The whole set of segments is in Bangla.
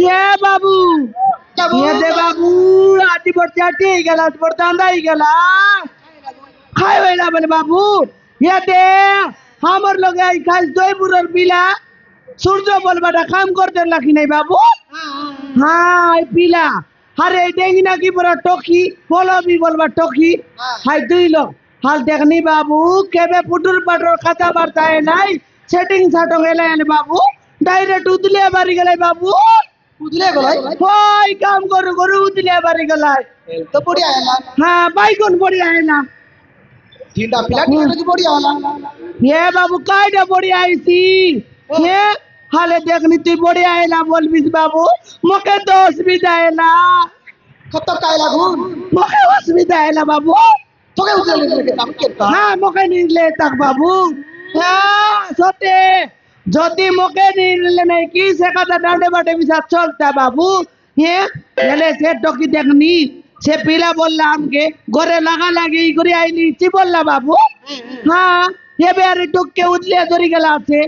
ये बाबू ये दे बाबू आटी पड़ती आटी ही गला पड़ता अंदा ही गला खाए वेला बोले बाबू ये दे हमर लोग आई खास दोई बुरर पीला सूर्य बोल बड़ा काम करते लखी नहीं बाबू हाँ पीला अरे डेंगी ना की पूरा टोकी बोलो भी बोलबा टोकी हाय दुई लोग हाल देखनी बाबू केबे पुटुर पटुर कथा बार्ता है नहीं सेटिंग साटो गेले है बाबू डायरेक्ट उदले बारी गेले बाबू उदले गलाई होय काम करू करू उदले बारी गेले तो बढ़िया है ना हाँ बाइकन बढ़िया है ना तीनटा पिला की बढ़िया वाला ये बाबू कायडा बढ़िया है सी ये हाले देखनी तू बढ़िया है ना बोल बिस बाबू मके तो असुविधा है ना खत्म काय लागू मके असुविधा है ना बाबू तो के उदले लेके काम करता हाँ मके नहीं ले तक बाबू हाँ सोते যদি মকে নিলে নাই কি সেকাটা ডান্ডে বাটে বিসা চলতা বাবু এলে সে টকি দেখনি সে পিলা বললা আমকে ঘরে লাগা লাগি করে আইলি চি বললা বাবু হ্যাঁ এবে আর টককে উদলে ধরে গেল আছে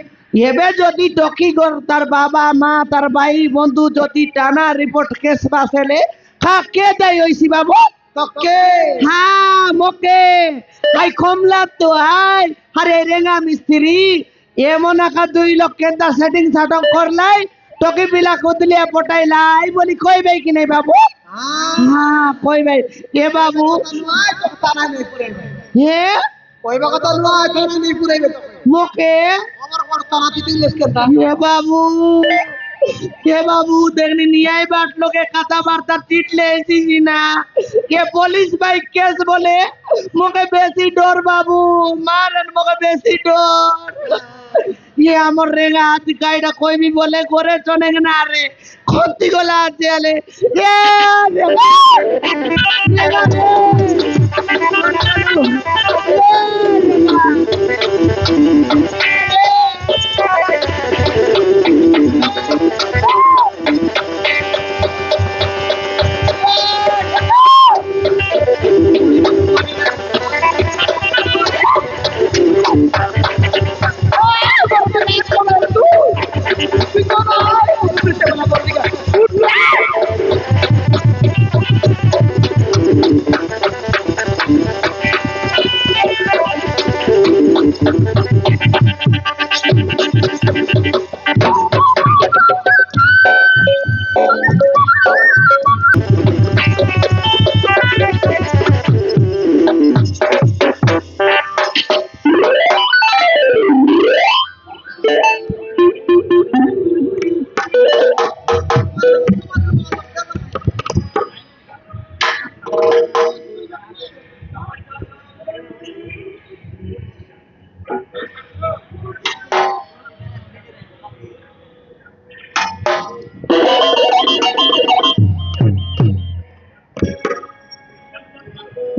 এবে যদি টকি গর তার বাবা মা তার ভাই বন্ধু যদি টানা রিপোর্ট কেস বাসেলে খা কে দেয় হইছি বাবু তোকে হ্যাঁ মকে আই কমলা তো আই আরে রেঙ্গা মিস্ত্রি এমন একা 2 লাখ কেন্দা সেটিং সাটক করলাই তোকে বিলা কদলিয়া পটাইলাই বলি কই ভাই কি নাই বাবু হ্যাঁ কই ভাই এ বাবু তো তানা নেই পুরে হে কইবা কথা লয় তানা নেই পুরে মোকে আমার কোন তানা দিতে করতা এ বাবু দেখনি নিয়াই বাট লোকে কথা বার্তা টিটলে এসিছি না কে পুলিশ ভাই কেস বলে মোকে বেশি ডর বাবু মারেন মোকে বেশি ডর ये हमर रेगा हाथ काइडा कोई भी बोले गोरे चने ना रे खोती गोला चले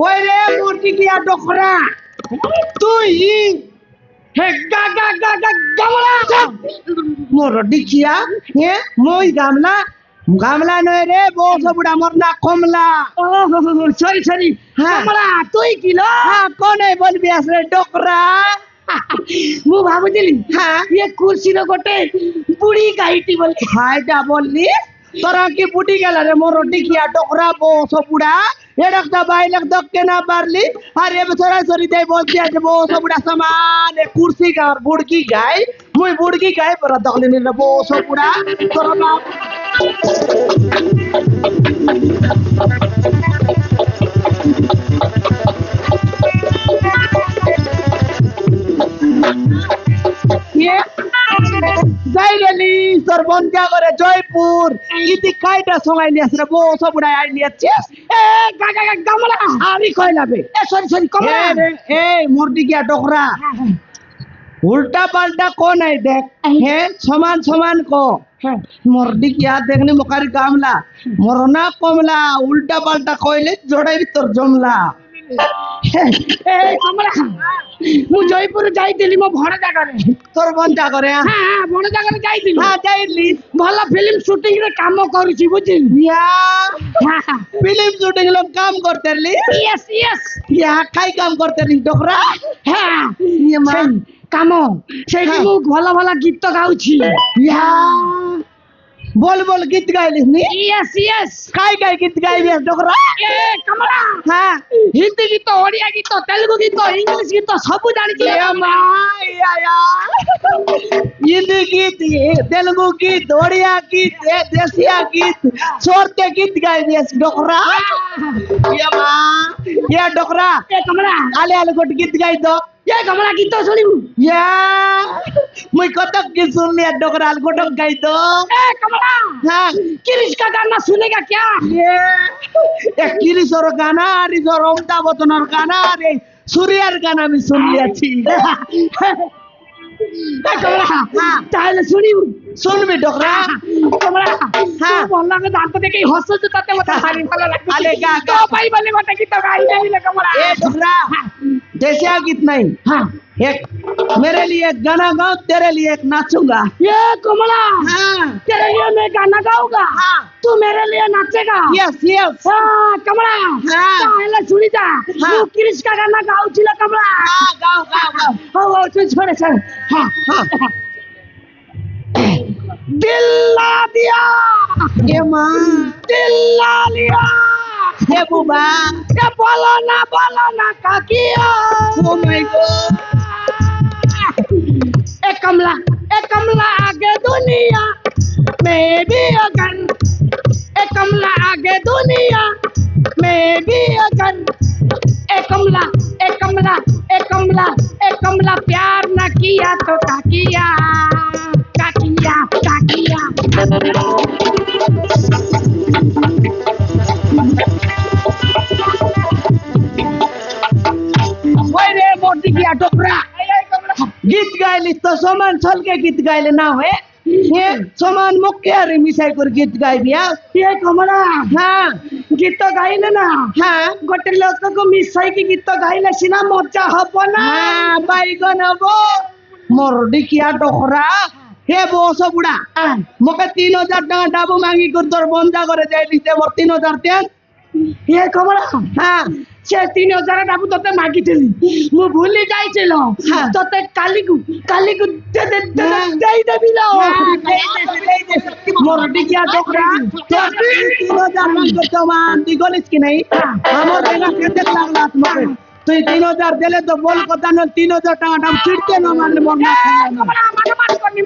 ওই রে মুরগি কিয়া ডকরা তুই হে গা গা গা গা গামলা মোর ডিকিয়া হে মই গামলা গামলা নয় রে বস বুড়া মোর না কমলা সরি সরি গামলা তুই কিলো হ্যাঁ কোনে বলবি আসলে ডকরা মু ভাবুছিলি হ্যাঁ ইয়ে কুরসির গোটে বুড়ি গাইটি বলি হাইটা বললি তোরা কি বুটি গেল রে মোর ডিকিয়া ডকরা বস বুড়া এডকটা বাইলক দক্কে না পারলি আর এ বছরা সরি দেই বলছি আজ বস বুড়া সমান এ কুরসি গার বুড়কি গায় মুই বুড়কি গায় পর দখলি নিলে বস বুড়া তোরা বাপ যাইলি সরবঞ্জা করে জয়পুর ইতি কাইটা সঙ্গাইলি আসরে বস বুড়া আইলি আছিস এ গাগা গামলা আমি কইলাবে এ সরি সরি কমলা এ মুরদি গিয়া ডকরা উল্টা পাল্টা কোন আই দেখ হে সমান সমান কো মুরদি গিয়া দেখনি মকারি গামলা মরনা কমলা উল্টা পাল্টা কইলে জড়াই তোর জমলা এ কমলা মু জয়পুর যাইতিলি মো ভড় জাগারে তোর বন্ধা করে হ্যাঁ ভড় জাগারে যাইতিলি হ্যাঁ যাইলি ভালো ফিল্ম শুটিং রে কাম করছি বুঝিলি ফিল্ম শুটিং লো কাম করতেলি ইয়েস ইয়েস ইয়া কাই কাম করতেলি ডকরা হ্যাঁ ইয়ে মা কাম সেইটি মু ভালো ভালো গীত গাউছি ইয়া बोल बोल गीत गायलीस नी यस यस काय गीत गायलीस डोकरा ए कमला हाँ हिंदी गीत ओडिया गीत तेलुगु गीत इंग्लिश गीत सब जानी ये माय आया हिंदी गीत तेलुगु गीत ओडिया गीत देसिया गीत सोरते गीत गायलीस डोकरा ये माँ ये डोकरा ए कमला आले आले गोट गीत गाई दो ये कमला गीत सुनिबु या मुई कतक गीत सुन लिया डोकरा आले गोटक गाई दो ए कमला हाँ किरिश का गाना सुनेगा क्या ये एक किरीशर गाना रिशर अमिताभ बच्चनर गाना रे सूर्यार गाना भी सुन लिया थी ए कमला তাহলে শুনিবু सुनबी डोकरा কমলা হ্যাঁ। ভাল লাগে দাঁত দেখে হসছ তাতে মত ভারী ভালো লাগে আরে গা, তো গা। ভাই বলে মত গীত গাই দিলে কমলা ए डोकरा जैसे गीत नहीं हां एक मेरे लिए एक गाना गाओ तेरे लिए एक नाचूंगा ये कमला हाँ तेरे लिए मैं गाना गाऊंगा हाँ तू मेरे लिए नाचेगा यस यस हाँ कमला हाँ। তাহলে শুনি যা हाँ। तू किरिश का गाना गाउছিল कमला हाँ गाओ गाओ गाओ ও ও তুই छोड़े छोड़ हाँ हाँ दिल ला दिया ये माँ दिल ला लिया ये बुबा ये बोलो ना का किया ओ माय गॉड ए कमला आगे दुनिया में भी अगर ए कमला आगे दुनिया में भी अगर ए कमला प्यार न किया तो का किया ओए रे मोटी किया डोकरा गीत गायली तो समान छल के गीत गायले ना है ये समान मुख्य रे मिसाई कर गीत गाय दिया ये कमला हाँ गीत गाइले ना हाँ गोटे लोक को मिसाई की गीत गाइले सिना मजा हब ना हाँ बाइगन बो मोरडी किया डोकरा हे बोसो बुढ़ा मोके 3000 टाका डाबू मांगी कर तोर बंदा करे जाइली ते मोर 3000 तेन ये कमला हाँ से 3000 डाबू तोते मागिथिली मु भूली जाइছিলো हाँ। तोते कालीकु हाँ। दे देबिलो मोरडी किया डोकरा तोर 3000 मांग कर तो मान दिगोलिस की नहीं हमर देना केते लागला तुम्हारे তুই 3000 দিলে তো বল কথা না 3000 টাকা দাম চিড়তে না মারলে মন না মারামারি করনি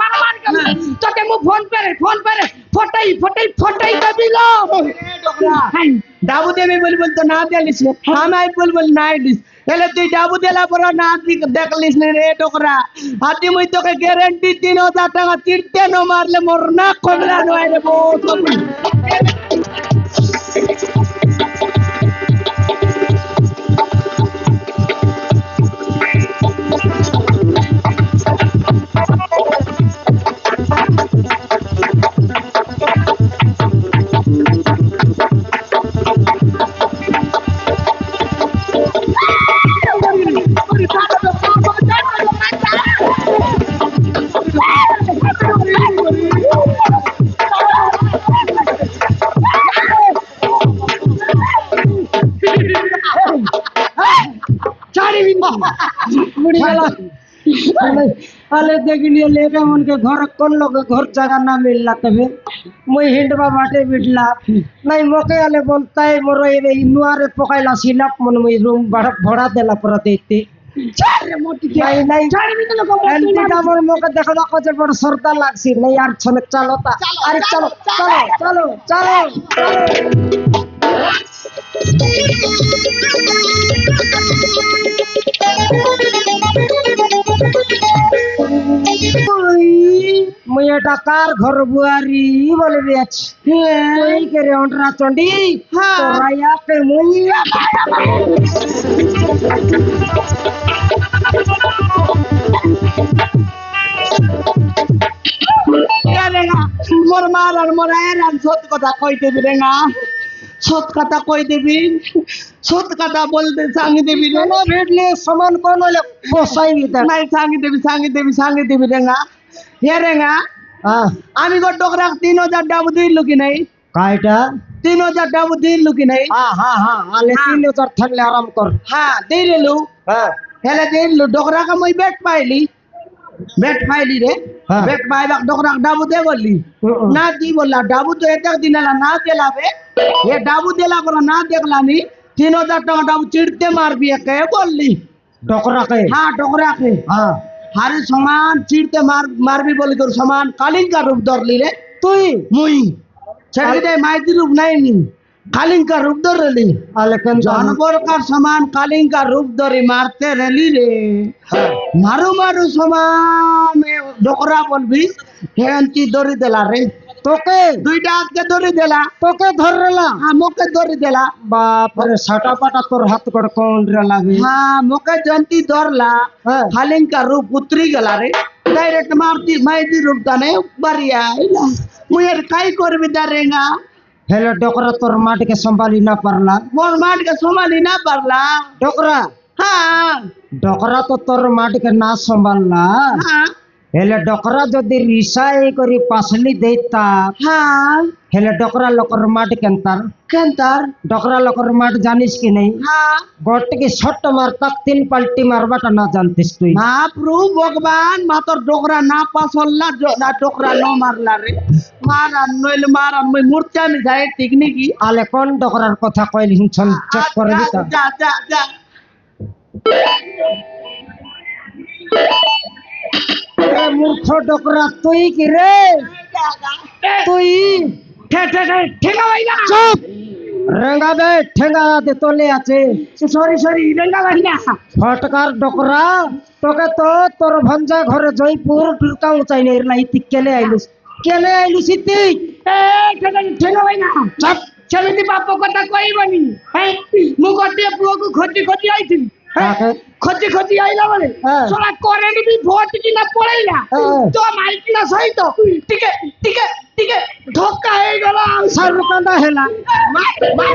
তোকে মু ফোন পেরে ফটাই দেবিলো ডাবু দেবে বলি বল তো না দিলিস আমি বল বল না দিস তাহলে তুই ডাবু দেলা পর না দেখলিস না রে ডোকরা আদি মই তোকে গ্যারান্টি 3000 টাকা চিড়তে না মারলে মর না কমলা নয় রে বো अले देख लियो लेके उनके घर कौन लोग घर जगह ना मिलला तबे मुई हिंडवा बाटे बिटला नहीं मोके अले बोलता है मोरो ये इनुआरे पकाइला सिलाप मन मुई रूम भड़ा देला पर देते नहीं एंटीटा मोर मोके देखला को जे बड़ सरदा लागसी नहीं यार छने चलो ता अरे चलो मुई एटा कार घर बुआरी बोले बेच मुई के रे ओंटरा चंडी तो राया के मुई মোর মার আর মোর আয়ের সত্য কথা কই দেবি রে না সত্য কথা কই দেবি সত্য কথা বলতে সাঙ্গি দেবি রে না भेटले समान कोन होले बसाई भीतर নাই সাঙ্গি দেবি রে না হে রে না हां আমি গো ডোকরা 3000 ডাবু দিলু কি নাই कायटा 3000 ডাবু দিলু কি নাই हां आले 3000 थनले आराम कर হ্যাঁ দিলু हां হেলে দিলু ডোকরা কা মই বেট পাইলি বেট পাইলি রে হ্যাঁ। বেট পাইবাক ডকরা ডাবু দে বললি না দি বললা ডাবু তো এটা দিনালা না দেলাবে এ ডাবু দেলা বলা না দেখলানি 3000 টাকা ডাবু চিড়তে মারবি একে বললি ডকরাকে হ্যাঁ ডকরাকে হ্যাঁ হারে সমান চিড়তে মারবি বলি তোর সমান কালিঙ্কা রূপ ধরলি রে তুই মুই ছেড়ে দে মাইতি রূপ নাইনি কালিঙ্কা রূপ ধরলি আলে কেন जानवर का समान कालिंग का रूप धरी मारते रली रे मारू मारू समान डोकरा बोलबी हेंती दरी देला रे তোকে दुईटा हाथ के दरी देला তোকে ধরলা हाँ मोके दरी देला বাপরে সাটা পাটা তোর হাত কর কোন রে লাগে हाँ मोके जंती धरला हाँ। कालिंग का रूप उतरी गला रे डायरेक्ट मारती माइदी रूप दाने बरिया इला मुयर काई करबी दारेगा হেলে ডকরা তোর মাটিকে সম্ভালি না পারলা मोर माट के संभाली ना परला ডকরা हाँ ডকরা তো তোর মাটিকে না সম্ভাললা हाँ হেলে ডকরা যদি রিসাই করি পাসলি দেইতা हाँ হেলে ডকরা লোকর মাটি কেনতার केंतर ডকরা লোকর মাটি জানিস কি নেই हाँ গটকে ছট মার তাক 3 পাল্টি মারবাটা না জানতিস তুই महाप्रभु भगवान मातर डोकरा ना पासल्ला ना डोकरा न मारला रे मारा नइल मारा मैं मूर्छा में जाए टिकनी की আলে কোন ডকরার কথা কইলি শুনছন চেক করে দিতা जा जा जा এ মূর্খ ডকরা তুই কি রে তুই ठे ठे ठे ठेगा भाई ना চুপ রেঙ্গা দে ঠেঙ্গা দে তোলে আছে सॉरी सॉरी रेंगा भाई ना ফটকার ডকরা তোকে তো তোর ভঞ্জা ঘরে জয়পুর টুরকাও চাই নাই লাই তুই কেলে আইলুস তুই ए ठेगा ठेगा भाई ना চুপ ସେମିତି ବାପ କଥା କହିବନି ମୁଁ ଗୋଟିଏ ପୁଅକୁ ଖୋଜି ଖୋଜି ଆଇଥିଲି କାକେ? ଖୋଜି ଖୋଜି ଆଇଲା ବେଳେ ହଁ। ଶଳା କରେଣ୍ଟ ବି ଭୋଟ କିନା ପଳେଇଲା ହଁ। ତୋ ମାଇକିନା ସହିତ ଟିକେ ଟିକେ ଟିକେ ଧକ୍କା ହେଇଗଲା ଆଉ ସାରୁ କାନ୍ଦା ହେଲା ମାର, ମାର।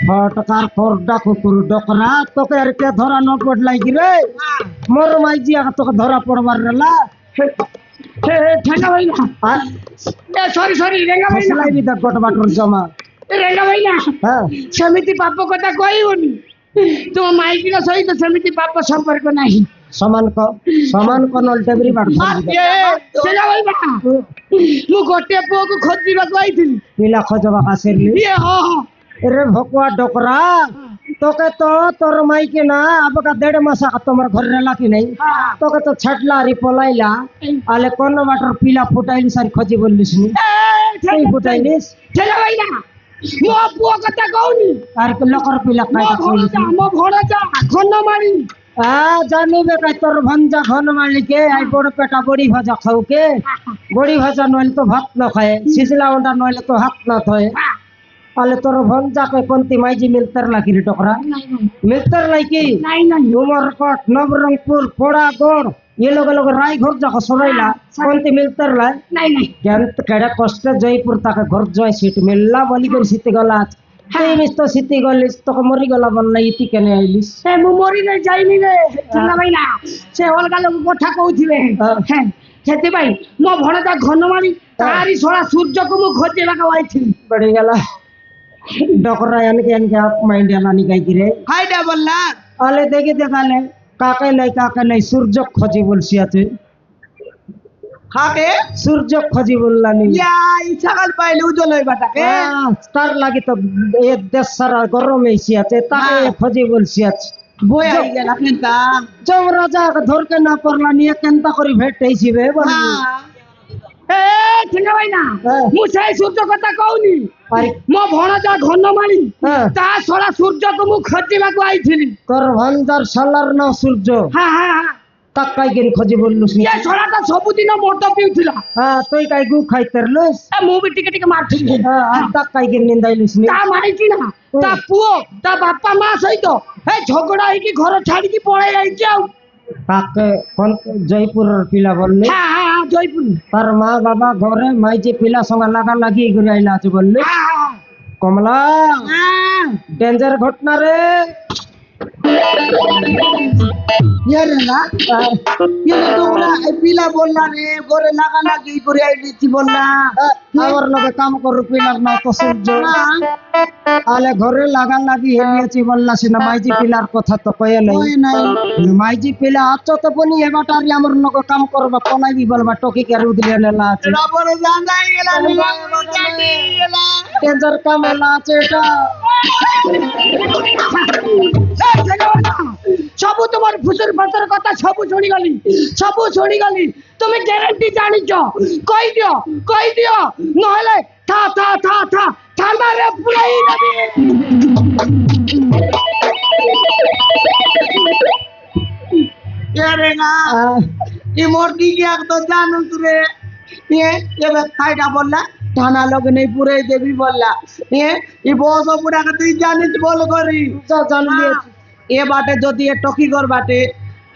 ফটকার ফরডা কুকুর ডকরা তোকে আর কে ধরা ন পড়লাই কি রে মোর মাইজি আগে তোকে ধরা পড়বার রেলা ঠেঙ্গা ভাই না আর সরি সরি রেঙ্গা ভাই না ফসলাই বিদা গটবাটর জমা রেঙ্গা ଭାଇ ନା হ্যাঁ ସେମିତି ପାପ କଥା କହିବନି ତୋ ମାଇକିନା ସହିତ ସେମିତି ପାପ ସମ୍ପର୍କ ନାହିଁ সমান কনল টেবরি বাট ঠେଙ୍ଗା ଭାଇ ନା ମୁଁ ଗୋଟିଏ ପୁଅକୁ ଖୋଜିବାକୁ ଆଇଥିଲି পিলা খজবা কাসিরলি ଇଏ ହଁ ହଁ রে ভকুয়া ডকরা তোকে তো তোর মাইকে না আবকা 1.5 মাস তোমার ঘরে রেলা কি নাই তোকে তো ছাটলা রি পলাইলা আলে কোন বাটর পিলা ফুটাইলি সারি খজি বললিস নি তুই ফুটাইলিস ঠেଙ୍ଗା ଭାଇ ନା ମୋ ପୁଅ କଥା କହୁନି আর লোকর পিলা ମୋ কাইটা কইলিস ଭଣଜା ମୋ ଭଣଜା ଖଣ୍ଡମାଳି জানিবে কাই তোর ভঞ্জা ঘন মালিকে আই বড় পেটা বড়ি ভাজা খাউকে বড়ি ভাজা নইলে তো ভাত না খায় সিজলা ওন্ডা নইলে তো হাত না থয় আলে তোর ভঞ্জা কে কোনতি মাইজি মিলতার লাকি রে টকরা মিলতার লাকি নাই নাই উমরকট নবরঙ্গপুর পোড়াগড় ये लोग राय घर जाको सराइला कोनती मिलतर ला নাই নাই केंत केडा कष्ट जयपुर तक घर जय सीट मिलला बोली कर सीती गला তুই মিস তো সিটি গলিস তোকে মরি গলা বললা ইতি কেনে আইলিস ଏ ମୁଁ ମରି ନାଇଁ ଯାଇନି ରେ ଠେଙ୍ଗା ଭାଇ ନା ସେ ଅଲଗା ଲୋକ କଥା କହୁଥିବେ ସେଥିପାଇଁ ମୋ ଭଣଜା ଘନମାଳି ତାରି ଶଳା ସୂର୍ଯ୍ୟକୁ ମୁଁ ଖୋଜିବାକୁ ଆଇଥିଲି बड़ी गला डकरा यानी आप माइंड याला निकाई गिरे ହାଇଟା ବଲ୍ଲା आले देखी देखाले काके नहीं सूरज खोजी बोलसी आते ଖାକେ सूरज खोजी बोललानी या ଇ ସକାଳ ପାଇଲେ ଉଜଲ ହେବାଟାକେ तार लागी तो ये देश सारा गरम एसी आते ताके खोजी बोलसी आते ବୋୟା ହେଇଗଲା କେନ୍ତା जब राजा के धर के ना पड़ला निये केनता करी भेट ऐसी बे बोली ଏ ଠେଙ୍ଗା ଭାଇ ନା ହଁ। ମୁଁ ସେଇ ସୂର୍ଯ୍ୟ କଥା କହୁନି अरे ମୋ ଭଣଜା ଘନମାଳି हाँ ତା ଶଳା ସୂର୍ଯ୍ୟକୁ ମୁଁ ଖୋଜିବାକୁ ଆଇଥିଲି तोर भंडार सलार ना सूरज ହଁ ହଁ ହଁ तक काई गिन खोजी बोललुस नी ଏ ଶଳାଟା ସବୁଦିନ ମଦ ପିଉଥିଲା हां तोय काई गु खाई तरलुस ଏ ମୁଁ ବି ଟିକେ ଟିକେ ମାରୁଥିଲି हां तक काई गिन निंदाइलुस नी ତା ମାଇକି ନା ତା ପୁଅ ତା ବାପା ମା ସହିତ ଏ ଝଗଡା ହେଇକି ଘର ଛାଡିକି ପଳେଇ ଯାଇଛି ଆଉ काके कोन जयपुर पिला बोलले ହଁ ହଁ ହଁ ଜୟପୁର तार माँ बाबा घरे माइजे पिला संग लगा लगी गुराइला আছে बोलले ହଁ ହଁ कमला ହଁ डेंजर घटना रे ইয়ে রে না ইয়ে রে তোমরা এই পিলা বললা রে ঘরে লাগা লাগি করে আইলিছি বললা আমার লগে কাম করু পিলার না তো সূর্য আলে ঘরে লাগান লাগি হেলিয়েছি বললাছি না মাইজি পিলার কথা তো কয়ে নাই কই নাই মাইজি পিলা আছো তো বনি এবাটারি আমার লগে কাম করবা পলাইবি বলবা টকি কে রুদলে নেলা আছে রাবরে জানাই গেলা রে জানাই গেলা ডেঞ্জার কাম এলা আছে এটা সবু তোমার ফুসুর ফাসুর কথা সবু শুনি গলি তুমি গ্যারান্টি জানিছ কই দিও নহলে থানারে পুরাই যাবে ইয়ে রে না ই মোরকি কি এক তো জানুস রে ইয়ে এবার খাইটা বললা থানা লোক নেই পুরে দেবী বললা ইয়ে ই বস পুরাকে তুই জানিস বল করি জানলিয়েছি এ বাটে যদি এ টকি কর বাটে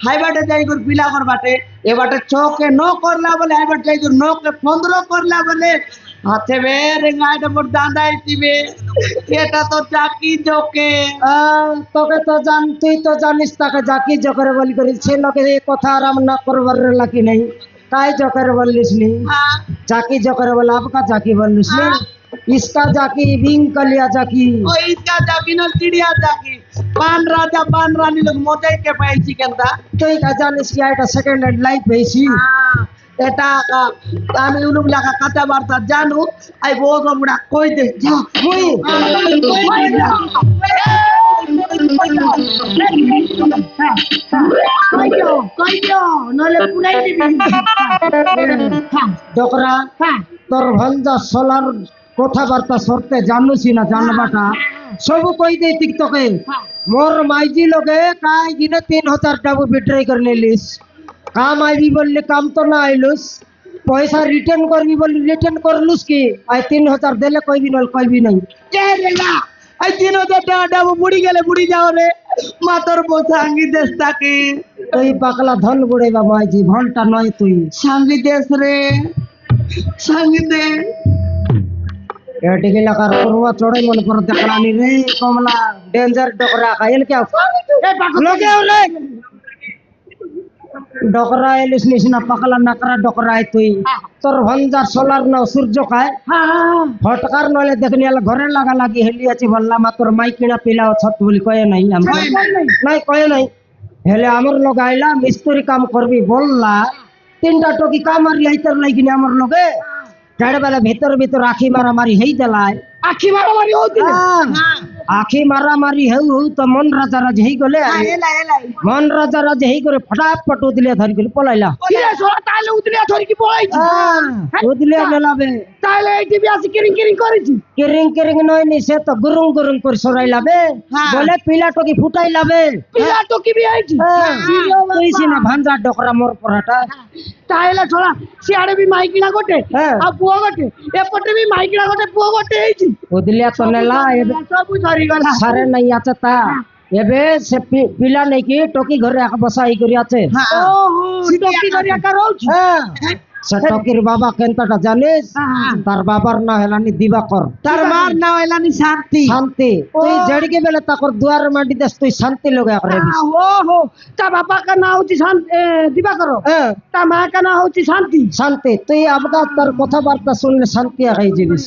হাই বাটে যাই কর পিলা কর বাটে এ বাটে চোখে ন করলা বলে হাই বাটে যাই কর নকে 15 করলা বলে হাতে বে রেঙ্গাইটা পর দাঁড়াই দিবে এটা তো চাকি জোকে তোকে তো তুই তো জানিস তাকে জাকি জকরে বলি করি সে লোকে এই কথা আরাম না করবার লাকি নাই কাই জকরে বললিস নি জাকি জকরে বলে আপকা জাকি বললিস নি इसका जाकी विंग कलिया जाकी ও ইসকা জাকি না চিড়িয়া জাকি পান রাজা পান রানী লোক মজাই কে পাইছি কেনটা তুই কা জানিস কি এটা সেকেন্ড হ্যান্ড লাইফ পেয়েছি এটা আমি উলুম লাগা কথাবার্তা জানু আই বহুত বড় কই দে যা মুই কই দিও নহলে পুরাই দিবি ডকরা তোর ভঞ্জা সোলার কথাবার্তা সরতে জানুছি না জানবাটা সব কই দে টিকটকে মোর মাইজি লগে কাই দিনে 3000 টাকা বিট্রাই করে নিলিস কাম আইবি বললে কাম তো না আইলুস পয়সা রিটার্ন করবি বললি রিটার্ন করলুস কি আই 3000 দিলে কইবি নল কইবি নাই কে রে না আই 3000 টাকা বুড়ি গেলে বুড়ি যাও রে মাতর বসাঙ্গি দেশ তাকে তুই পাকলা ধন বুড়াইবা মাইজি ঘন্টা নয় তুই সাঙ্গি দেশ রে সাঙ্গি দে এটিকে লাগার করবা চড়াই মনে করে দেখলানি রে কমলা ডেঞ্জার ডকরা খাইল কে লগে ওলে ডকরা এলিস নিস না পাকলা নাকরা ডকরা তুই তোর ভঞ্জার সোলার না সূর্য খায় ফটকার নলে দেখনি আলা ঘরে লাগা লাগি হেলি আছে বললাম তোর মাই কিনা পিলা ছত বলি কয়ে নাই আমরা নাই কয়ে নাই হেলে আমার লগ আইলা মিস্ত্রি কাম করবি বললা 3টা টকি কাম আর আইতার লাগিনি আমার লগে গাড়ি বেলা ভিতর আখি মারামারি হেই দেলায় আখি মারামারি হইছিল আখি মারামারি হেউ হেউ তো মন রাজা রাজ হেই গলে মন রাজা রাজ হেই করে ফটাফট উদলে ধরি করে পলাইলা কিরে সোলা তাইলে উতরে ধরি কি পড়াইছি উদলে মেলাবে তাইলে এই টিভি আসি কিরিং করেছি কেরিং নয় নি সে তো গুরুং করে সরাইলাবে বলে পিলা টকি ফুটাইলাবে পিলা তো কি বি আইছি কইছি না ভাঞ্জা ডকরা মোর পরাটা তাইলে সোলা সিআড়ে বি মাইকিনা গোটে আর পুয়া গোটে এপটে বি মাইকিনা গোটে পুয়া গোটে এইছি উদলে তো নেলা এবে সবু ধরি গলা সারে নাই আছে তা এবে সে পিলা নাই কি টকি ঘরে এক বসা ই করি আছে ওহো টকি ধরি একা রହୁছি সে টকির বাবা কেনতাটা জানিস তার বাবার না হেলানি দিবাকর তার মার না হইলানি শান্তি শান্তি তুই জড়কে বেলে তাকর দুয়ার মাটি দেস তুই শান্তি লগে করবি ওহো তা বাবা কা না হচ্ছে দিবা করো তা মা কা না হচ্ছে শান্তি শান্তি তুই আবগা তার কথাবার্তা শুনলে শান্তি আই যাবিস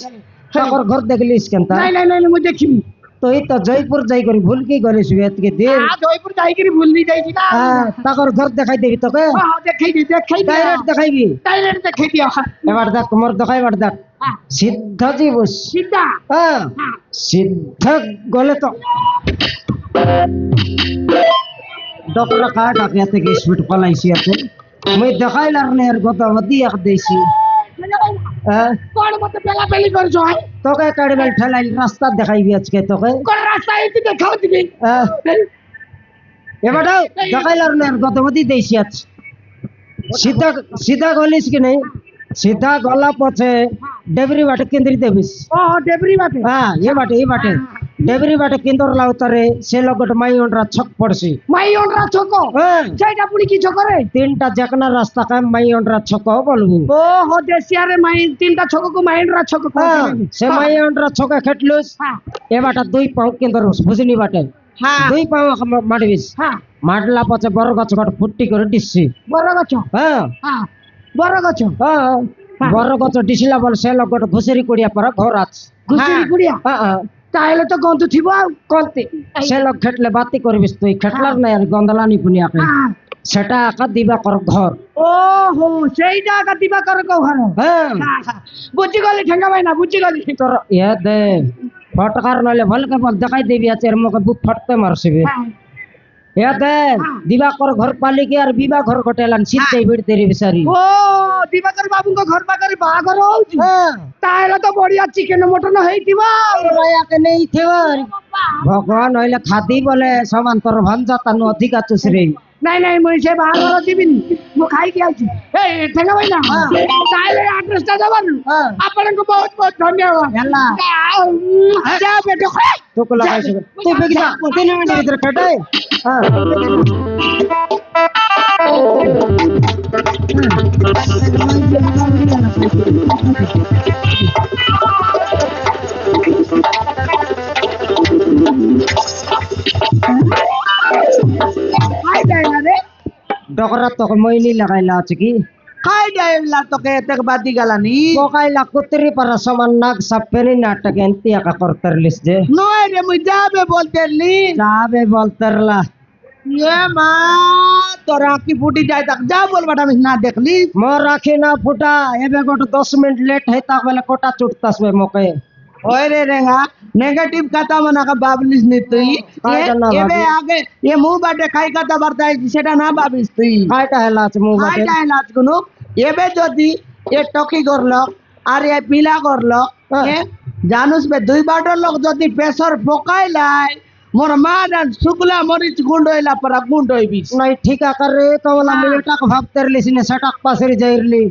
তাকর ঘর দেখলিস কেনতা নাই মই দেখিবি তুই তো জয়পুর যাই করি ভুল কি করিস এতকে দিন জয়পুর যাই করে ভুললি যাইছি না তাকর ঘর দেখাই দেবি তোকে দেখাই দি ডাইরেক্ট দেখাইবি ডাইরেক্ট দেখাই দিও এবার দেখ মোর দেখাইবার দেখ সিদ্ধ জীবস সিধা হ্যাঁ সিদ্ধ গলে তো ডক্টর কাট আপনি থেকে স্পিড পলাইছি আছে মই দেখাইলার নে এর গতবতী এক দেইছি কোন মতে পেলা পেলি করছো তোকে কাড়বেল ঠেলাই রাস্তা দেখাইবি আজকে তোকে কোন রাস্তা এইতে দেখাও দিবি এবার দেখাইলার নে এর গতবতী দেইছি আছে সিধা গলিস কি নাই সিধা গলা পছে ডেবরি বাটে কেন্দ্রি দেবিস ও ডেবরি বাটে হ্যাঁ এ বাটে ডেবরি বাটে কেন্দর লাউতারে সে লগট মাই ওনরা ছক পড়ছি মাই ওনরা ছক সেইটা পুনি কি ছক রে 3টা জাকনা রাস্তা কাম মাই ওনরা ছক বলবি ও হো দেশিয়ারে মাই 3টা ছক কো মাই ওনরা ছক সে মাই ওনরা ছক খেটলুস এ বাটা 2 পাউ কেন্দর বুঝনি বাটে 2 পাউ মারবিস মারলা পচে বড় গাছ গট ফুটি করে দিচ্ছি বড় গছ হ্যাঁ হ্যাঁ বড় গছ হ্যাঁ বড় গাছ দিছিলা বলে সে লোক গোটে ঘুষেরি কুড়িয়া পর ঘর আছে ঘুষুরি কুড়িয়া হ্যাঁ তাহলে তো গন্ধ থিব আর কন্তে সে লোক খেটলে বাতি করবিস তুই খেটলার নাই আর গন্ধলানি পুনিয়াকে হ্যাঁ। সেটা আকা দিবা কর ঘর ও হো সেইটা আকা দিবা কর কো ঘর হ্যাঁ বুঝি গলি ঠেঙ্গা ভাই না বুঝি গলি তোর ইয়ে দে ফটকার নইলে ভালকে বল দেখাই দিবি আছে এর মুখে বুক ফাটতে মারছিবি ইয়ে দে দিবা কর ঘর পালিকে আর বিবা ঘর ঘটেলান সিদ্ধে ভিড়তে রে বিসারি ও দিবাকর বাবুଙ୍କ ঘর পাখରେ ବାହାଘର ହଉଛି হ্যাঁ ତାହେଲେ ତ ବଢିଆ ଚିକେନ ମଟନ ହେଇଥିବ রয়াকে নেই থেবার ভগবান হইলে খাদি বলে সমান তোর ভঞ্জা তানু অধিকা চুসরে ନାଇଁ ନାଇଁ ମୁଁ ସେ ବାହାଘର ଯିବିନି ମୁଁ ଖାଇକି ଆଉଛି ଏଇ ଠେଙ୍ଗା ଭାଇ ନା ତାହେଲେ ଆଡ୍ରେସଟା ଦେବାନି হ্যাঁ ଆପଣଙ୍କୁ ବହୁତ ବହୁତ ଧନ୍ୟବାଦ ହେଲା ଯା ବେଟ তোকে লাগাইছে তুই বেগি যা 3 মিনিট ভিতরে কাটাই হ্যাঁ ଖାଇ ଯାଇନା ରେ ডকরা তোকে মইনি লাগাইলা আছে কি খাই যাইলা তোকে এতে বাদি গেলানি পকাইলা কুতরি পারা সমান নাক সাপেনি নাটক এন্তি একা করতেরলিস যে নয় রে মুই যাবে বলতেলি যাবে বলতেরলা এ মা তোরা কি ফুটি যায় তাক যা বলবাটা আমি না দেখলি মোর রাখি না ফুটা এবে গোটে 10 মিনিট লেট হইতা বলে কোটা চুটতাসবে মোকে ওই রে রেঙ্গা নেগেটিভ কথা মনে কা ভাবলিস নি তুই কাইটা না এবে ভাবি। আগে এ মু বাটে খাই কথা বার্তা সেটা না ভাবিস তুই কাইটা হেলা আছে মু খাই বাটে যায় না কোনো এবে যদি এ টকি করলো আর এ পিলা করলো এ জানুস বে দুই বাটর লোক যদি প্রেসার পকাইলাই মোর মা জান শুকলা মরিচ গুন্ড হইলা পরা গুন্ড হইবিস নাই ঠিক আকারে কমলা মিলেটাক ভাবতেরলিস নে সেটাক পাশের যাইরলি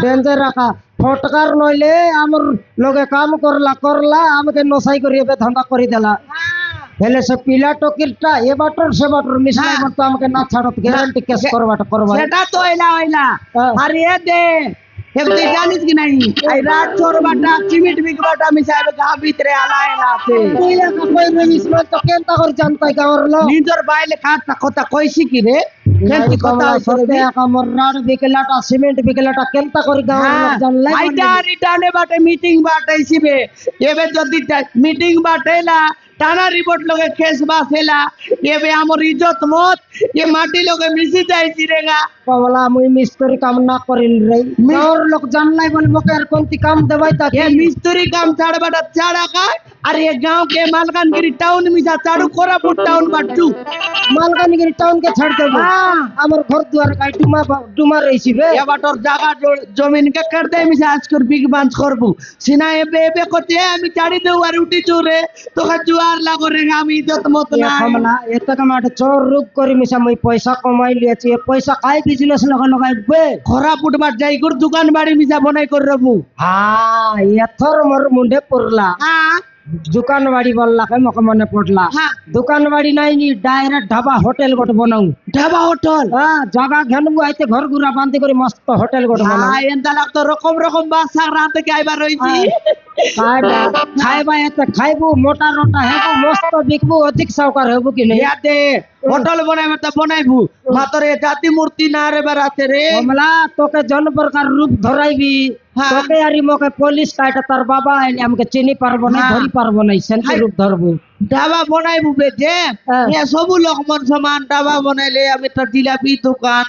ডেঞ্জার রাখা ফটকার নইলে আমার লগে কাম করলা আমাকে নসাই করি এবে ধান্দা করে দেলা হেলে সে পিলা টকিরটা এ বাটর সে বাটর মিশলাই মত আমাকে না ছাড়ত গ্যারান্টি কেস করবাটা করবা সেটা তো হইলা হইলা হ্যাঁ। আর এ দে এ তুই জানিস কি নাই এই রাত চোর বাটা চিমিট বিগ বাটা মিশাবে গা ভিতরে আলা এলা আছে তুই একা কই রইস না তো কেনতা করে জানতাই গাওর লোক নিজর বাইলে খাতা কথা কইছি কি রে কেমতি কথা হইছে রে? সত্যি একা মোর রাড বিকেলাটা সিমেন্ট বিকেলাটা কেনতা করে গাওর লোক জানলাই আইটা রিটার্নে বাটে মিটিং বাটাইছিবে এবে যদি মিটিং বাটেলা টানা রিপোর্ট লগে কেস বাসেলা এবে আমার ইজ্জত মত এ মাটি লগে মিশি যাইছি রেগা কমলা মুই মিস্ত্রি কাম না করিল রে গাওর লোক জানলাই বলে মোকে আর কোনটি কাম দেবাই তা ये मिस्त्री काम चाड़ बटा चाड़ा का अरे ये गांव के मालकानगिरी टाउन मिसा चाड़ू कोरापुट टाउन बाटू মালকানগিরি টাউন কে ছাড় দেব আমার ঘর দুয়ার গাই ডুমা রইছি বে ये बाटर जागा जमीन के कर दे मिसा आज कर बिग बांच करबू सिना एबे एबे कोते আমি চাড়ি দেউ আর উঠি চুরে তোকে জুয়ার লাগো রে আমি ইজ্জত মত এ না কমলা এত কামাট চোর রূপ করি মিশা মুই পয়সা কমাই লিয়েছি এ পয়সা কাই বিজনেস লগাইবে কোরাপুট বাট যাই কর দোকান বাড়ি মিসা বনাই কর রবু হ্যাঁ এথর মোর মুন্ডে পড়লা হ্যাঁ দোকান বাড়ি বললা কে মকে মনে পড়লা হ্যাঁ। দোকান বাড়ি নাই নি ডাইরেক্ট ঢাবা হোটেল গোটে বনাও ঢাবা হোটেল হ্যাঁ জায়গা ঘেনবু আইতে ঘর গুড়া বান্ধি করে মস্ত হোটেল গোটে বনাও হ্যাঁ এন্তা লাগতো রকম রকম বাসা রাত থেকে আইবার রইছি খাইবা এতে খাইবু মোটা রোটা হেবু মস্ত বিকবু অধিক সাউকার হেবু কি নেই ইয়াতে হোটেল বনাইবে তো বনাইবু মাতরে জাতি মূর্তি না রে বারাতে রে কমলা তোকে জন প্রকার রূপ ধরাইবি হ্যাঁ। তোকে আর মোকে পুলিশ কাইটা তার বাবা আইলে আমাকে চিনি পারবো না হ্যাঁ। ধরি পারবো না সেন্টি রূপ ধরবো ঢাবা বনাইবু বেজে হ্যাঁ। এ সবু লোক মন সমান ঢাবা বনাইলে আমি একটা জিলাপি দোকান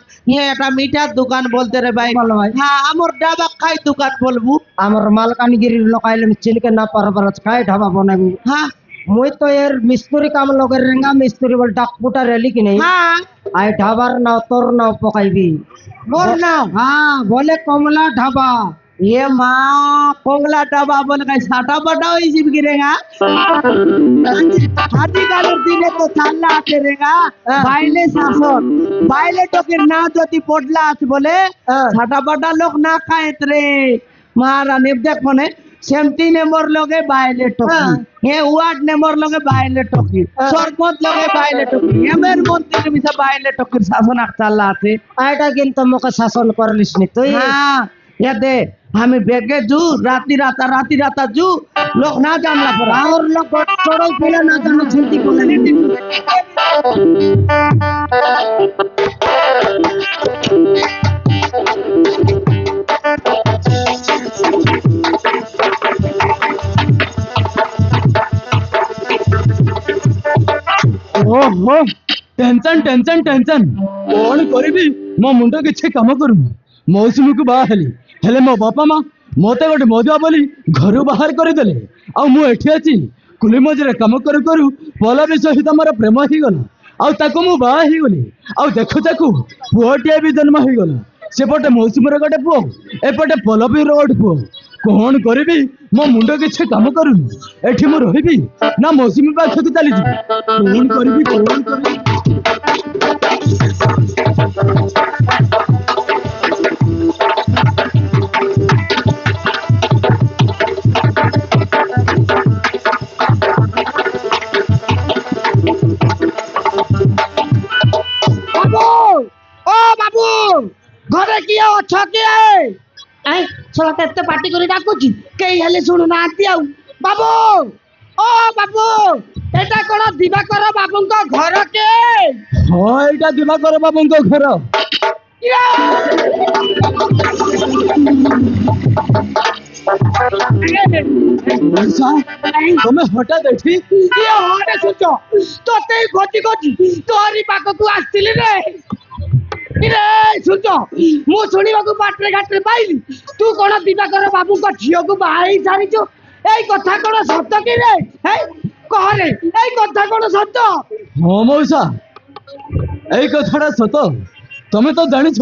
একটা মিঠার দোকান বলতে রে ভাই বলো ভাই। হ্যাঁ আমার ঢাবা খাই দোকান বলবু আমার মালকানগিরির লোক আইলে আমি চিনকে না পারবার খাই ঢাবা বানাবো হ্যাঁ মুই তো এর মিস্ত্রি কাম লগের রেঙ্গা মিস্ত্রি বল ডাকপুটা রেলি কি নেই হ্যাঁ আই ঢাবার নাও তোর নাও পকাইবি মোর নাম হ্যাঁ বলে কমলা ঢাবা ये माँ कोंगला टबा बन गए साटा बटा हुई जिम गिरेगा हाथी कालर दिने तो थाला आते रहेगा बाइले शासन बाइले तो फिर ना जोती पोटला आते बोले साटा बटा लोग ना खाए रे मारा निब्दक बने सेमती ने मोर लोगे बाइले टोकी ये वार्ड ने मोर लोगे बाइले टोकी सरपंच लोगे बाइले टोकी ये मेर मंत्री मिसा बाइले टोकी शासन आते আইটা কিন্তু মোকে শাসন করলিস নি তুই हाँ ये दे हमें बेगे जू राती राता जू लोग ना जानला पर और लोग चढ़ो पिला ना जानो झुलती को नहीं ଓହୋ ଟେନସନ ଟେନସନ ଟେନସନ କଣ କରିବି ମୋ ମୁଣ୍ଡ କିଛି କାମ କରୁନି ମୌସୁମୀକୁ ବାହା ହେଲି ହେଲେ ମୋ ବାପା ମା ମତେ ଗୋଟେ ମଦୁଆ ବୋଲି ଘରୁ ବାହାର କରିଦେଲେ ଆଉ ମୁଁ ଏଠି ଅଛି କୁଲି ମଜୁରିରେ କାମ କରୁ କରୁ ପଲ୍ଲବୀ ସହିତ ମୋର ପ୍ରେମ ହେଇଗଲା ଆଉ ତାକୁ ମୁଁ ବାହା ହେଇଗଲି ଆଉ ଦେଖୁ ଦେଖୁ ପୁଅଟିଏ ବି ଜନ୍ମ ହେଇଗଲା ସେପଟେ ମୌସୁମୀର ଗୋଟେ ପୁଅ ଏପଟେ ପଲ୍ଲବୀର ଗୋଟେ ପୁଅ କଣ କରିବି ମୋ ମୁଣ୍ଡ କିଛି କାମ କରୁନି ଏଠି ମୁଁ ରହିବି ନା ମୌସୁମୀ ପାଖକୁ ଚାଲିଯିବି କଣ କରିବି କଣ କରିବି बाबू ओ बाबू घरे किए अछ किए आई छोरा केते पार्टी करी डाकुची केही हेले सुनु नांती आउ बाबू ओ बाबू एटा कोन दिवाकर बाबूंको घर के ହଁ ଏଇଟା ଦିବାକର ବାବୁଙ୍କ ଘର ମଉସା, ତମେ ହଠାତ୍ ଏଠି ये होने सोचो तोते खोजी खोजी तोरी पाखकु आस्तिली रे इरे सुचो मु सुनिबाकु बाटरे घाटरे पाइली तू कोन दिवाकर बाबूको झियोकु बाहाई सारिछु एई कथा कोन सत्य कि रे हे कहरे एई कथा कोन सत्य ହଁ ମଉସା ଏଇ କଥାଟା ସତ ତମେ ତ ଜାଣିଛ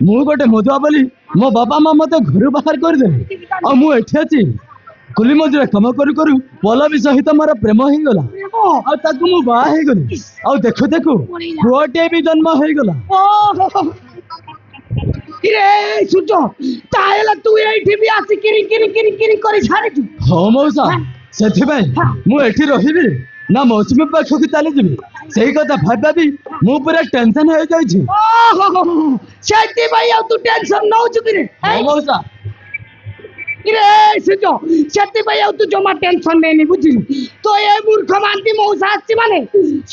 ମୁଁ ଗୋଟେ ମଦୁଆ ବୋଲି ମୋ ବାପା ମା ମତେ ଘରୁ ବାହାର କରିଦେଲେ ଆଉ ମୁଁ ଏଠି ଅଛି କୁଲି ମଜୁରିରେ କାମ କରୁ କରୁ ପଲ୍ଲବୀ ସହିତ ମୋର ପ୍ରେମ ହେଇଗଲା ଆଉ ତାକୁ ମୁଁ ବାହା ହେଇଗଲି ଆଉ ଦେଖୁ ଦେଖୁ ପୁଅଟିଏ ବି ଜନ୍ମ ହେଇଗଲା ओ इरे सुचो ताहेला तू एठी भी आसी किरी किरी किरी किरी करी सारिछु ହଁ ମଉସା ସେଥିପାଇଁ ମୁଁ ଏଠି ରହିବି ନା ମୌସୁମୀ ପାଖକୁ ଚାଲିଯିବି ସେଇ କଥା ଭାବି ମୁଁ ପୁରା ଟେନସନ ହେଇଯାଇଛି ओहो सेति भाई अब तू टेंशन नौ चुकी रे ହଁ ମଉସା इरे सुचो सेति भाई अब तू जमा टेंशन नेनी बुझिली तो ए मूर्ख मानती मौसा आसी माने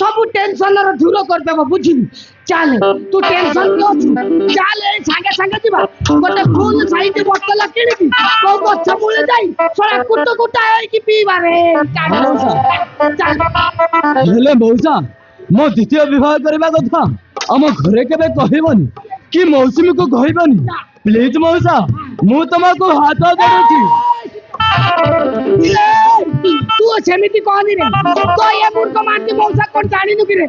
सब टेंशन र दूर कर देबो बुझिली चल तू टेंशन नो छु चल ए संगे संगे दिबा गोटे फूल साइड बोतल किनिबी को गछ मूले जाई सोरा कुट कुटा है कि पीबा रे चल ହେଲେ ମଉସା ମୋ ଦ୍ୱିତୀୟ ବିବାହ କରିବା କଥା ଆମ ଘରେ କେବେ କହିବନି କି ମୌସୁମୀକୁ କହିବନି ପ୍ଲିଜ ମଉସା ମୁଁ ତମକୁ ହାତ ଧରୁଛି तू सेमिति कहनी रे तो ये मूर्ख मानती मौसा कोन जानिनु कि रे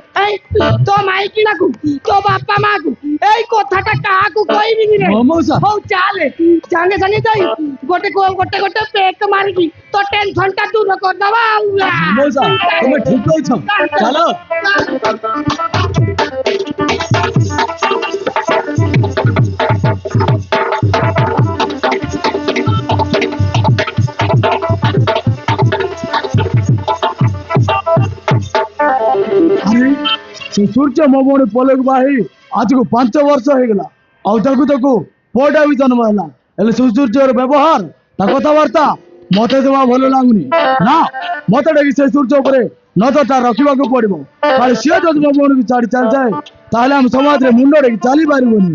तो माइकिना को तो बापा मां को एई कथाटा काहा को कहबी नि रे ହଁ ମଉସା हो चाले संगे संगे जाई गोटे पेक मारिकी तो टेंशन टा दूर कर दबा ମଉସା ତମେ ଠିକ କହୁଛ ଚାଲ ଆରେ ସେ ସୂର୍ଯ୍ୟ ମୋ ଭଉଣୀ ପଲକୁ ବାହି ଆଜକୁ 5 ବର୍ଷ ହେଇଗଲା ଆଉ ତାକୁ ତାକୁ ପୁଅଟା ବି ଜନ୍ମ ହେଲା ହେଲେ ସେ ସୂର୍ଯ୍ୟର ବ୍ୟବହାର ତା କଥାବାର୍ତ୍ତା ମତେ ଜମା ଭଲ ଲାଗୁନି ନା ମତେ ଡାକି ସେ ସୂର୍ଯ୍ୟ ଉପରେ ନଜରଟା ରଖିବାକୁ ପଡିବ କାଳେ ସିଏ ଯଦି ମୋ ଭଉଣୀକୁ ଛାଡି ଚାଲିଯାଏ ତାହେଲେ ଆମ ସମାଜରେ ମୁଣ୍ଡ ଡେକି ଚାଲି ପାରିବନି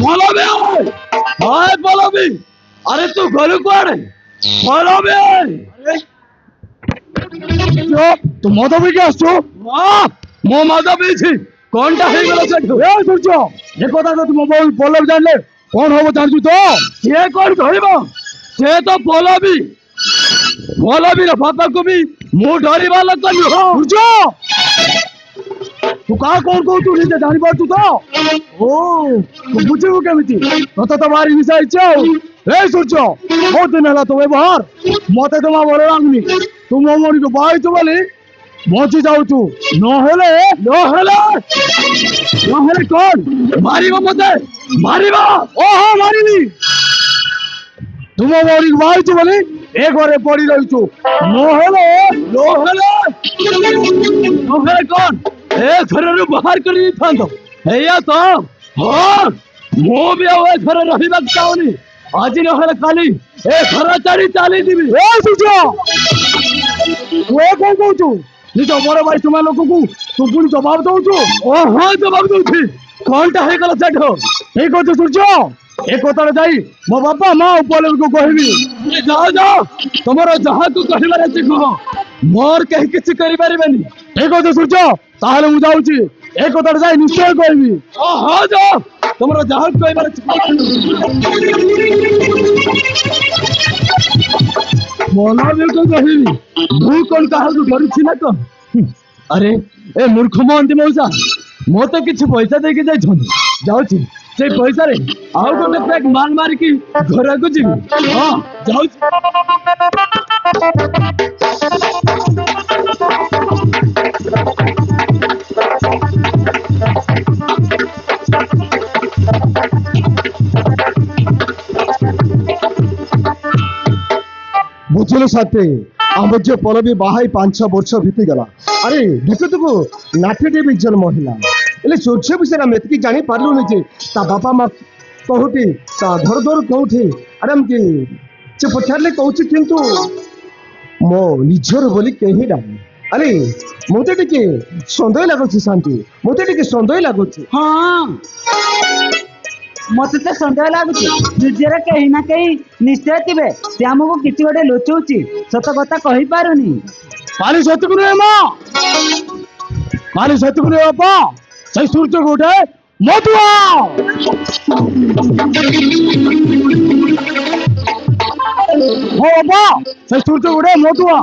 পল্লবী হায় পল্লবী আরে তুই গলু কুয়াড়ে পল্লবী তু মদ পিকে আসছো মো মদ পিছি কোনটা হয়ে গেল সেঠু এ সূর্য এ কথা তো তুমি বল পল্লবী জানলে কোন হবো জানছু তো সে কোন ধরিব সে তো পল্লবী পল্লবীর বাপাকে বি মু ডরিবা লোক নুহ সূর্য तू का कौन कहू ନିଜେ ଜାଣିପାରୁଛୁ ତ ଓ ତୁ ବୁଝିବୁ କେମିତି ତତେ ତ ଭାରି ନିଶା ଇଚ୍ଛା ଆଉ ଏ ସୂର୍ଯ୍ୟ ବହୁତ ଦିନ ହେଲା ତୋ ବ୍ୟବହାର ମତେ ଜମା ଭଲ ଲାଗୁନି ତୁ ମୋ ଭଉଣୀକୁ ବାହା ହେଇଛୁ ବୋଲି ବଞ୍ଚି ଯାଉଛୁ ନହେଲେ ନହେଲେ ନହେଲେ କଣ ମାରିବ ମତେ ମାରିବ ଓହୋ ମାରିବି ତୁମ ମରିକି ବାହାରିଛୁ ବୋଲି ଏ ଘରେ ପଡି ରହିଛୁ ନହେଲେ ନହେଲେ ନହେଲେ କଣ ଏ ଘରରୁ ବାହାର କରି ଦେଇଥାନ୍ତ ଏଇଆ ତ ହଁ ମୁଁ ବି ଆଉ ଏ ଘରେ ରହିବାକୁ ଚାହୁଁନି ଆଜି ନହେଲେ କାଲି ଏ ଘର ଛାଡି ଚାଲିଯିବି ଏ ସୂର୍ଯ୍ୟ ତୁ ଏ କଣ କହୁଛୁ ନିଜ ବଡ ଭାଇ ତୁମ ଲୋକକୁ ତୁ ପୁଣି ଜବାବ ଦଉଛୁ ଓ ହଁ ଜବାବ ଦଉଛି କଣଟା ହେଇଗଲା ସେଠ ଠିକ ଅଛି ସୂର୍ଯ୍ୟ ଏ କଥାରେ ଯାଇ ମୋ ବାପା ମା ଉପଲକୁ କହିବି ଯାଅ ଯାଅ ତମର ଯାହାକୁ କହିବାର ଅଛି କୁହ ମୋର କେହି କିଛି କରିପାରିବେନି ଠିକ ଅଛି ସୂର୍ଯ୍ୟ ତାହେଲେ ମୁଁ ଯାଉଛି ଏ କଥାରେ ଯାଇ ନିଶ୍ଚୟ କହିବି ଓ ହଁ ଯାଅ ତମର ଯାହାକୁ କହିବାର ଅଛି ମନା ବି କଣ କହିବି ମୁଁ କଣ କାହାକୁ ଧରୁଛି ନା କଣ ଆରେ ଏ ମୂର୍ଖ ମହାନ୍ତି ମଉସା ମତେ କିଛି ପଇସା ଦେଇକି ଯାଇଛନ୍ତି ଯାଉଛି ସେଇ ପଇସାରେ ଆଉ ଗୋଟେ ପ୍ୟାକ୍ ମାଲ ମାରିକି ଘରକୁ ଯିବି ହଁ ଯାଉଛି ବୁଝିଲୁ ସାଥୀ ଆମ ଝିଅ ପଲବି ବାହା ହେଇ 5-6 ବର୍ଷ ବିତିଗଲା ଆରେ ଦେଖୁଥିବୁ ନାଠିଟେ ବି ଜନ୍ମ ହେଲା ହେଲେ ସୂର୍ଯ୍ୟ ବିଷୟରେ ଆମେ ଏତିକି ଜାଣିପାରିଲୁନି ଯେ ତା ବାପା ମା କୋଉଠି ତା ଘର ଦ୍ୱାର କୋଉଠି ଆରେ ଏମିତି ସେ ପଚାରିଲେ କହୁଛି କିନ୍ତୁ ମୋ ନିଜର ବୋଲି କେହି ନାହିଁ ଆରେ ମୋତେ ଟିକେ ସନ୍ଦେହ ଲାଗୁଛି ଶାନ୍ତି ମୋତେ ଟିକେ ସନ୍ଦେହ ଲାଗୁଛି ହଁ ମତେ ତ ସନ୍ଦେହ ଲାଗୁଛି ନିଜର କେହି ନା କେହି ନିଶ୍ଚୟ ଥିବେ ସେ ଆମକୁ କିଛି ଗୋଟେ ଲୁଚଉଛି ସତ କଥା କହିପାରୁନି କାଲି ସତକୁ ନୁହେଁ ମା କାଲି ସତକୁ ନୁହେଁ ବାପା ସେଇ ସୂର୍ଯ୍ୟ ଗୋଟେ ମଧୁଆ हो बाबा से सूर्य गुड़े मधुआ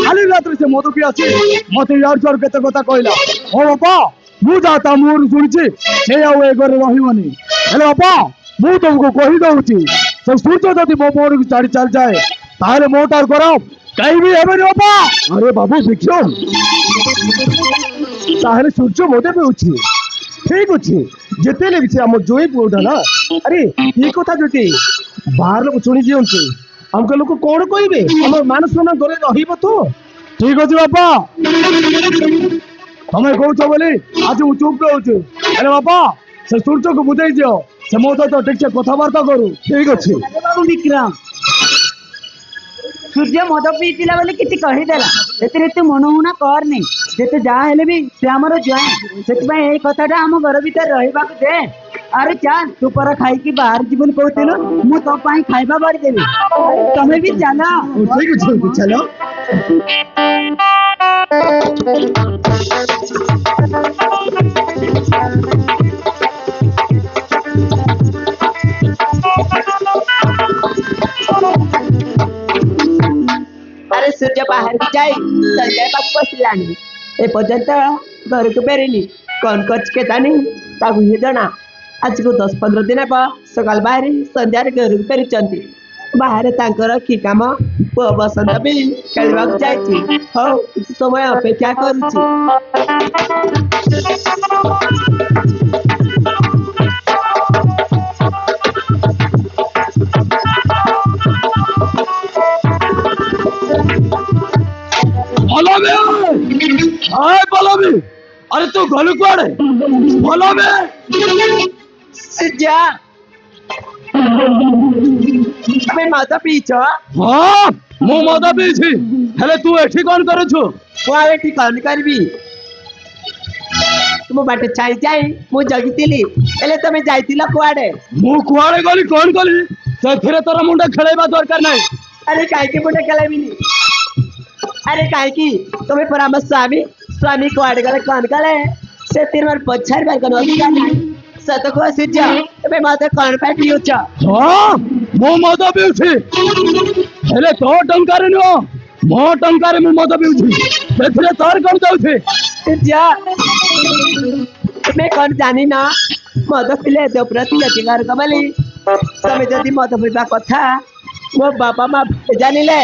खाली रात्रि से मधु पी आसी मत यार जोर केते कथा कहला हो बाबा मु जाता मोर सुनिछि से आउ ए घर रहिबनी हेले बाबा मु तुमको कहि दउछि से सूर्य जदि मो मोर छाड़ी चल जाए ताले मोटार करो कहीं भी हेबे बाबा अरे बाबू देखियो ताले सूर्य मोटे पे उछि ठीक अछि जेतेले भी से हम जोई पुडा ना अरे ये कथा जति बाहर लोग सुनि दियंतु हमको लोग कौन कहबे हम मान सम्मान करे रहिब तो ठीक अछि बाबा तमे कहउछ बोली आज मु चुप रहउछु अरे बाबा से सूर्य को बुझाई दियो से मो तो ठीक से कथावार्ता करू ठीक अछि अरे बाबू विक्रम सूर्य मद पीला बोले किसी कहीदेला से तू मनहुना करनी जेते जहाँ हेले भी से आमर ज्वाइन से कथाटा आम घर भीतर रहा दे अरे चाल तू पर खाई बाहर जीवन कहूलु मु तो खाइबा देवी तमें भी चल ठीक अछि चलो अरे सूर्य बाहर की जाए संजय बाबू बसलानी ए पर्यंत घर को फेरिनी कौन कर केतानी ताकू ही जना आज को 10-15 दिन सकाल बाहर संध्यार घर को फेरी बाहर तांकर की काम पुआ बसंत भी खेलवा जाइए हो समय अपेक्षा करुची बलबी अरे तू गलु कुआड़े बलबी जा मैं माता पीछा हाँ मु मदा पीछि हेले तू एठी कोन करूछु कुआड़े ठीक कौन करबी तुम बाटे छाई जाई मु जगितिली एले तमे जाइतिला कुआड़े मु कुआड़े गली कोन गली से फिरे तोरा मुंडा खेलैबा दरकार नै अरे काहे के मुंडा खेलैबिनी अरे काहे की तुम्हें परामर्श स्वामी कुआड़े गले कौन गले से तीन बार पछार बार कनो अधिकार नहीं सत को सिजा तुम्हें माते कौन पे पिउछ हां मो मदा पिउछि हेले तो टंकारे नो मो टंकारे मु मदा पिउछि सेथिरे तोर कोन जाउछि सिजा तुम्हें कौन जानी ना मद पिले तो प्रति अधिकार कमली तमे जदी मद पिबा कथा मो बाबा मां जानिले